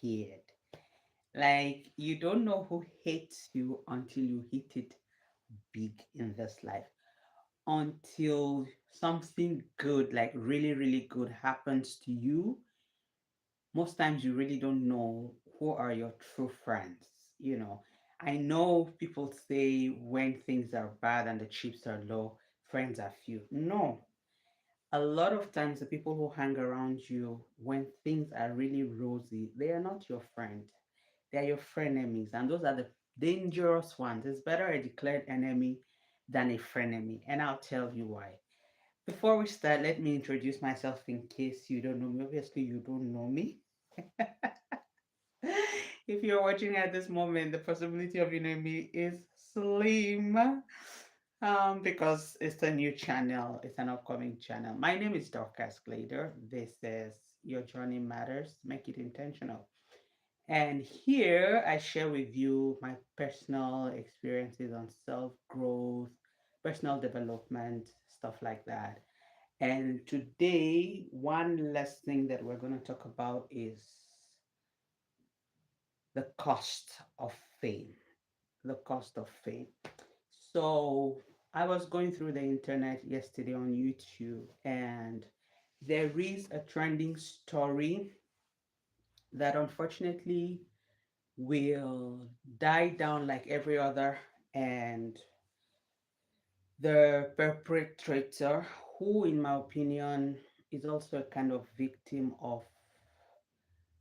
scared. Like you don't know who hates you until you hit it big in this life. Until something good, like really, really good happens to you, most times you really don't know who are your true friends. You know, I know people say when things are bad and the chips are low, friends are few. No, a lot of times the people who hang around you when things are really rosy, they are not your friend. They are your frenemies, and those are the dangerous ones. It's better a declared enemy than a frenemy, and I'll tell you why. Before we start, let me introduce myself in case you don't know me. Obviously, you don't know me. If you're watching at this moment, the possibility of you knowing me is slim. Because it's a new channel, it's an upcoming channel. My name is Dorcas Glader. This is Your Journey Matters, Make It Intentional. And here I share with you my personal experiences on self growth, personal development, stuff like that. And today, one last thing that we're going to talk about is the cost of fame. The cost of fame. So I was going through the internet yesterday on YouTube, and there is a trending story that unfortunately will die down like every other, and the perpetrator, who in my opinion is also a kind of victim of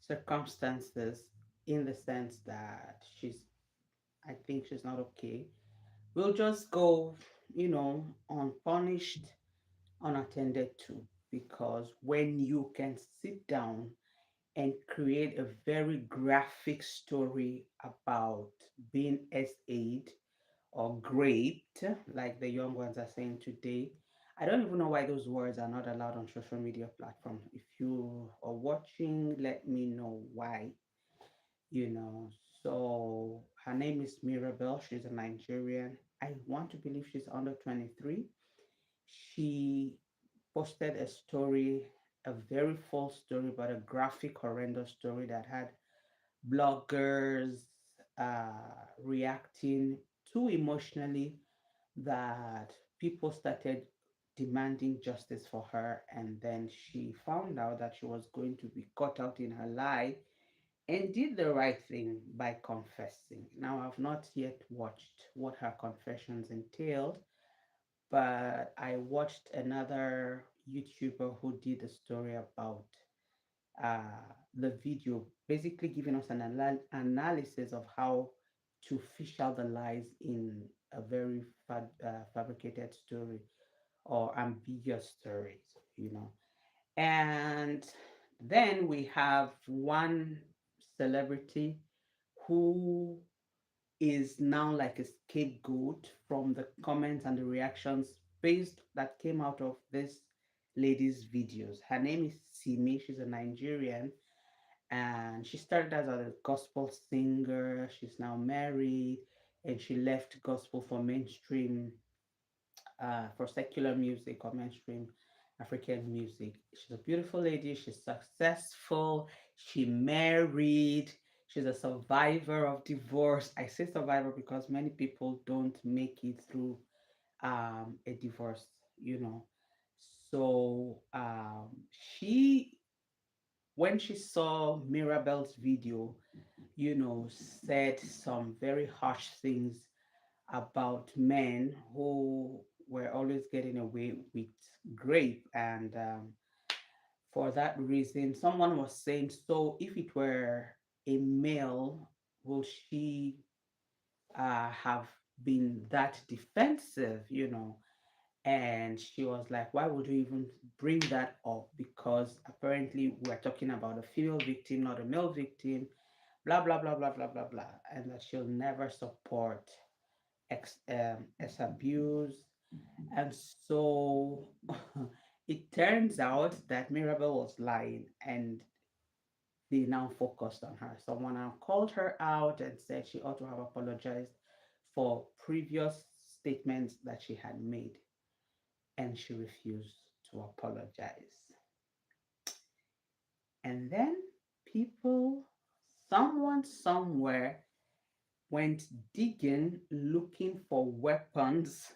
circumstances, in the sense that I think she's not okay, will just go, unpunished, unattended to. Because when you can sit down and create a very graphic story about being SA'd or graped, like the young ones are saying today. I don't even know why those words are not allowed on social media platforms. If you are watching, let me know why, you know. So her name is Mirabelle. She's a Nigerian. I want to believe she's under 23. She posted a story, a very false story, but a graphic, horrendous story that had bloggers reacting too emotionally, that people started demanding justice for her. And then she found out that she was going to be caught out in her lie and did the right thing by confessing. Now, I've not yet watched what her confessions entailed, but I watched another YouTuber who did a story about the video, basically giving us an analysis of how to fish out the lies in a very fabricated story or ambiguous stories, you know. And then we have one celebrity who is now like a scapegoat from the comments and the reactions based that came out of this lady's videos. Her name is Simi. She's a Nigerian, and she started as a gospel singer. She's now married, and she left gospel for mainstream, for secular music or mainstream African music. She's a beautiful lady. She's successful. She married. She's a survivor of divorce. I say survivor because many people don't make it through a divorce, you know. So she, when she saw Mirabelle's video, said some very harsh things about men who were always getting away with grape. And for that reason, someone was saying, so if it were a male, will she have been that defensive, And she was like, why would you even bring that up? Because apparently we're talking about a female victim, not a male victim, blah, blah, blah, blah, blah, blah, blah. And that she'll never support ex abuse. And so it turns out that Mirabel was lying, and they now focused on her. Someone now called her out and said she ought to have apologized for previous statements that she had made, and she refused to apologize. And then people someone somewhere went digging looking for weapons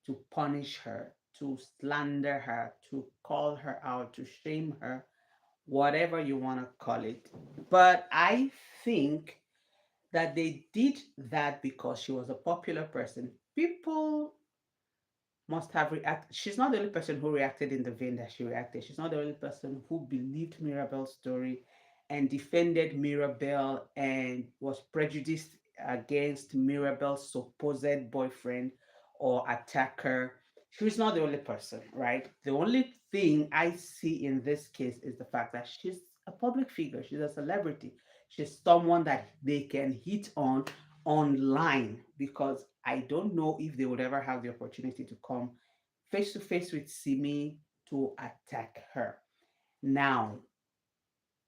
to punish her, to slander her, to call her out, to shame her, whatever you want to call it. But I think that they did that because she was a popular person. People must have reacted. She's not the only person who reacted in the vein that she reacted. She's not the only person who believed Mirabelle's story and defended Mirabelle and was prejudiced against Mirabelle's supposed boyfriend or attacker. She's not the only person, right? The only thing I see in this case is the fact that she's a public figure, she's a celebrity, she's someone that they can hit on online, because I don't know if they would ever have the opportunity to come face to face with Simi to attack her. Now,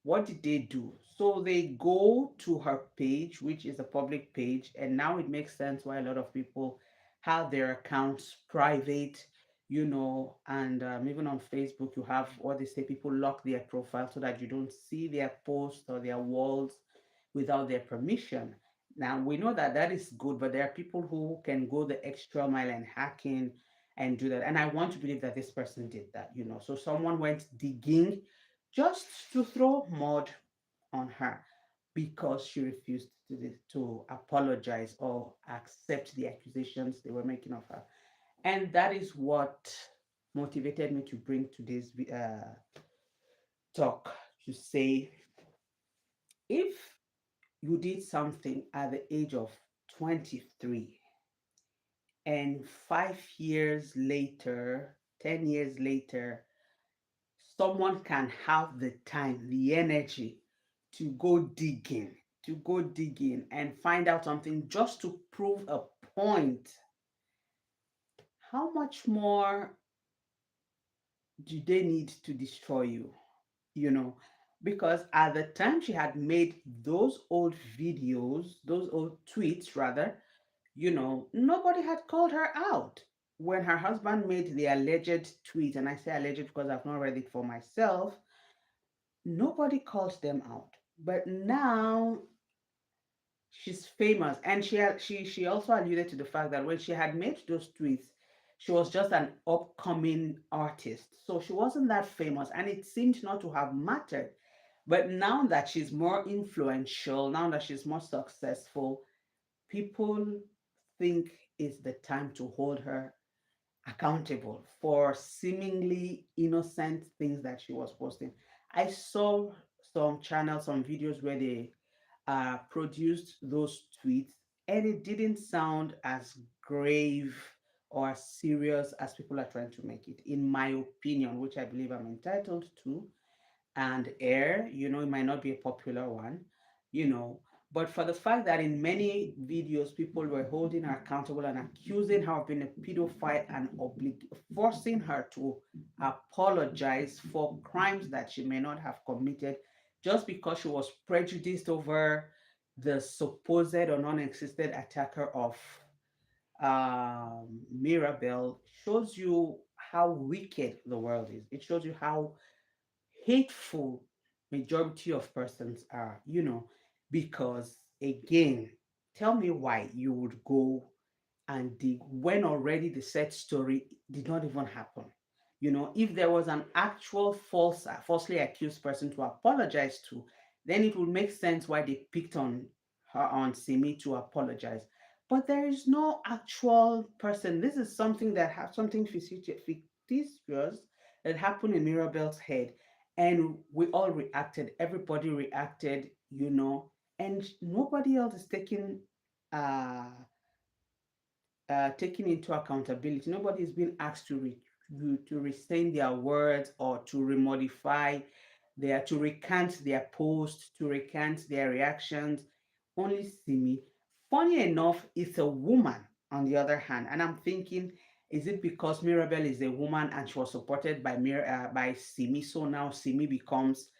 what did they do? So they go to her page, which is a public page, and now it makes sense why a lot of people have their accounts private, and even on Facebook, you have what they say, people lock their profile so that you don't see their posts or their walls without their permission. Now, we know that that is good, but there are people who can go the extra mile and hack in and do that. And I want to believe that this person did that. So someone went digging just to throw mud on her because she refused to apologize or accept the accusations they were making of her. And that is what motivated me to bring today's talk, to say, if you did something at the age of 23 and 5 years later, 10 years later, someone can have the time, the energy to go digging and find out something just to prove a point, how much more do they need to destroy you? You know, because at the time she had made those old videos, those old tweets rather, nobody had called her out. When her husband made the alleged tweet, and I say alleged because I've not read it for myself, nobody called them out. But now she's famous, and she also alluded to the fact that when she had made those tweets, she was just an upcoming artist, so she wasn't that famous, and it seemed not to have mattered. But now that she's more influential, now that she's more successful, people think it's the time to hold her accountable for seemingly innocent things that she was posting. I saw some channels, some videos where they produced those tweets, and it didn't sound as grave or as serious as people are trying to make it, in my opinion, which I believe I'm entitled to and air. It might not be a popular one, you know, but for the fact that in many videos people were holding her accountable and accusing her of being a pedophile and forcing her to apologize for crimes that she may not have committed just because she was prejudiced over the supposed or non-existent attacker of Mirabelle, shows you how wicked the world is. It shows you how hateful majority of persons are, because again, tell me why you would go and dig when already the said story did not even happen. If there was an actual falsely accused person to apologize to, then it would make sense why they picked on her, on Simi, to apologize. But there is no actual person. This is something that has something fictitious that happened in Mirabelle's head, and we all reacted. Everybody reacted, and nobody else is uh taking into accountability. Nobody is being asked to restain their words or to remodify to recant their posts, to recant their reactions. Only Simi. Funny enough, it's a woman on the other hand, and I'm thinking, is it because Mirabelle is a woman and she was supported by Simi, so now Simi becomes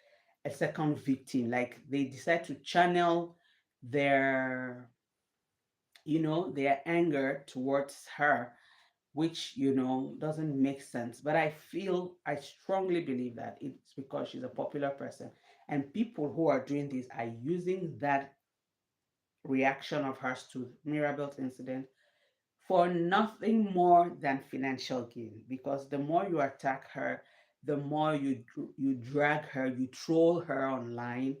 a second victim? Like they decide to channel their their anger towards her, which doesn't make sense. But I strongly believe that it's because she's a popular person. And people who are doing this are using that reaction of hers to Mirabel's incident for nothing more than financial gain. Because the more you attack her, the more you drag her, you troll her online,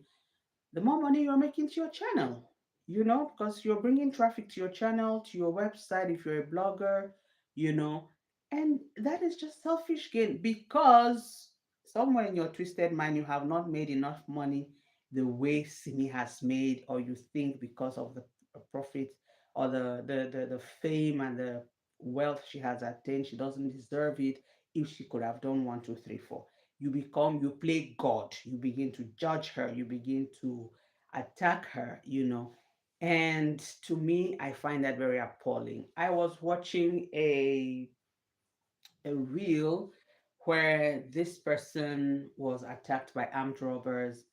the more money you're making to your channel, because you're bringing traffic to your channel, to your website, if you're a blogger, you know, and that is just selfish gain because somewhere in your twisted mind, you have not made enough money the way Simi has made, or you think because of the profit or the fame and the wealth she has attained, she doesn't deserve it if she could have done one, two, three, four. You play God, you begin to judge her, you begin to attack her, and to me, I find that very appalling. I was watching a reel where this person was attacked by armed robbers,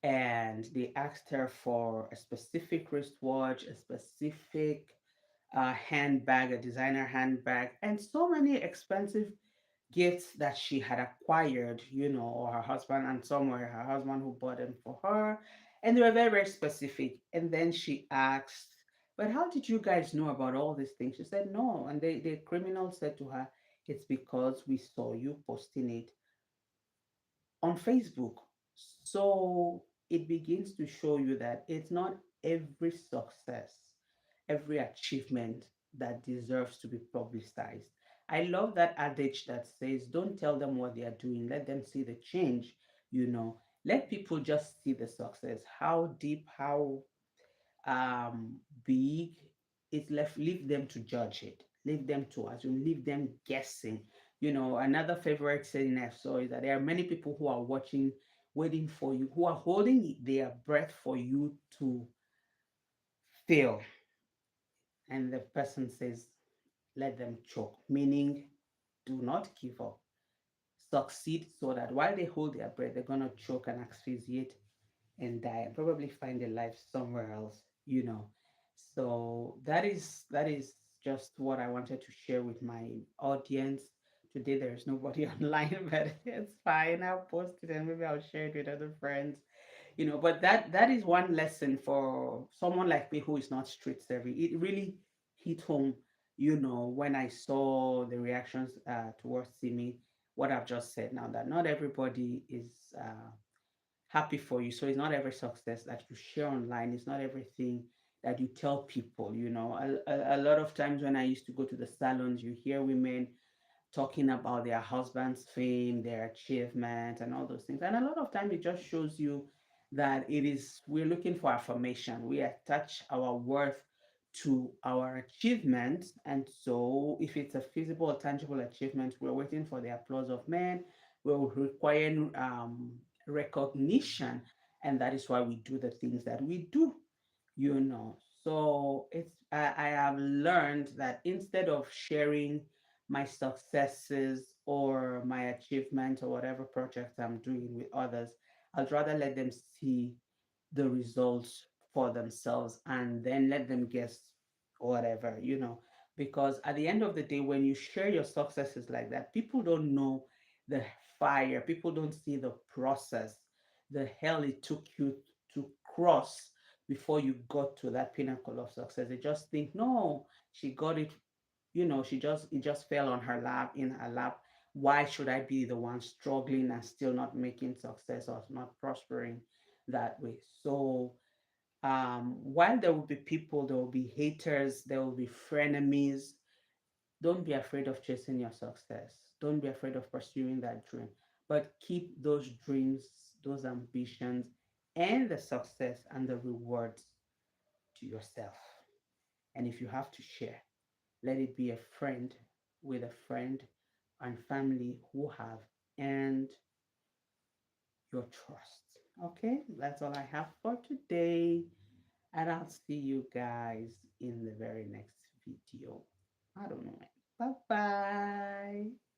and they asked her for a specific wristwatch, a specific handbag, a designer handbag, and so many expensive gifts that she had acquired, or her husband, and somewhere her husband who bought them for her. And they were very, very specific. And then she asked, "But how did you guys know about all these things?" She said, "No." And the criminal said to her, "It's because we saw you posting it on Facebook." So it begins to show you that it's not every success, every achievement that deserves to be publicized. I love that adage that says, don't tell them what they are doing, let them see the change, you know. Let people just see the success, how deep, how big. It's left, leave them to judge it, leave them to assume, leave them guessing. Another favorite saying I saw is that there are many people who are watching, waiting for you, who are holding their breath for you to fail. And the person says, let them choke, meaning do not give up, succeed, so that while they hold their breath, they're going to choke and asphyxiate and die and probably find a life somewhere else. So that is just what I wanted to share with my audience today. There's nobody online, but it's fine. I'll post it and maybe I'll share it with other friends. But that is one lesson for someone like me who is not street savvy. It really hit home, when I saw the reactions towards Simi, what I've just said now, that not everybody is happy for you. So it's not every success that you share online. It's not everything that you tell people. A lot of times when I used to go to the salons, you hear women talking about their husband's fame, their achievement, and all those things. And a lot of time it just shows you that we're looking for affirmation. We attach our worth to our achievement. And so if it's a feasible or tangible achievement, we're waiting for the applause of men. We're requiring recognition. And that is why we do the things that we do you know so I have learned that instead of sharing my successes or my achievements or whatever project I'm doing with others, I'd rather let them see the results for themselves and then let them guess whatever. Because at the end of the day, when you share your successes like that, people don't know the fire, people don't see the process, the hell it took you to cross before you got to that pinnacle of success. They just think, no, she got it, it just fell on her lap, in her lap. Why should I be the one struggling and still not making success or not prospering that way? So while there will be people, there will be haters, there will be frenemies, don't be afraid of chasing your success. Don't be afraid of pursuing that dream. But keep those dreams, those ambitions, and the success and the rewards to yourself. And if you have to share, let it be a friend with a friend and family who have earned your trust. Okay, that's all I have for today. And I'll see you guys in the very next video. I don't know. Bye bye.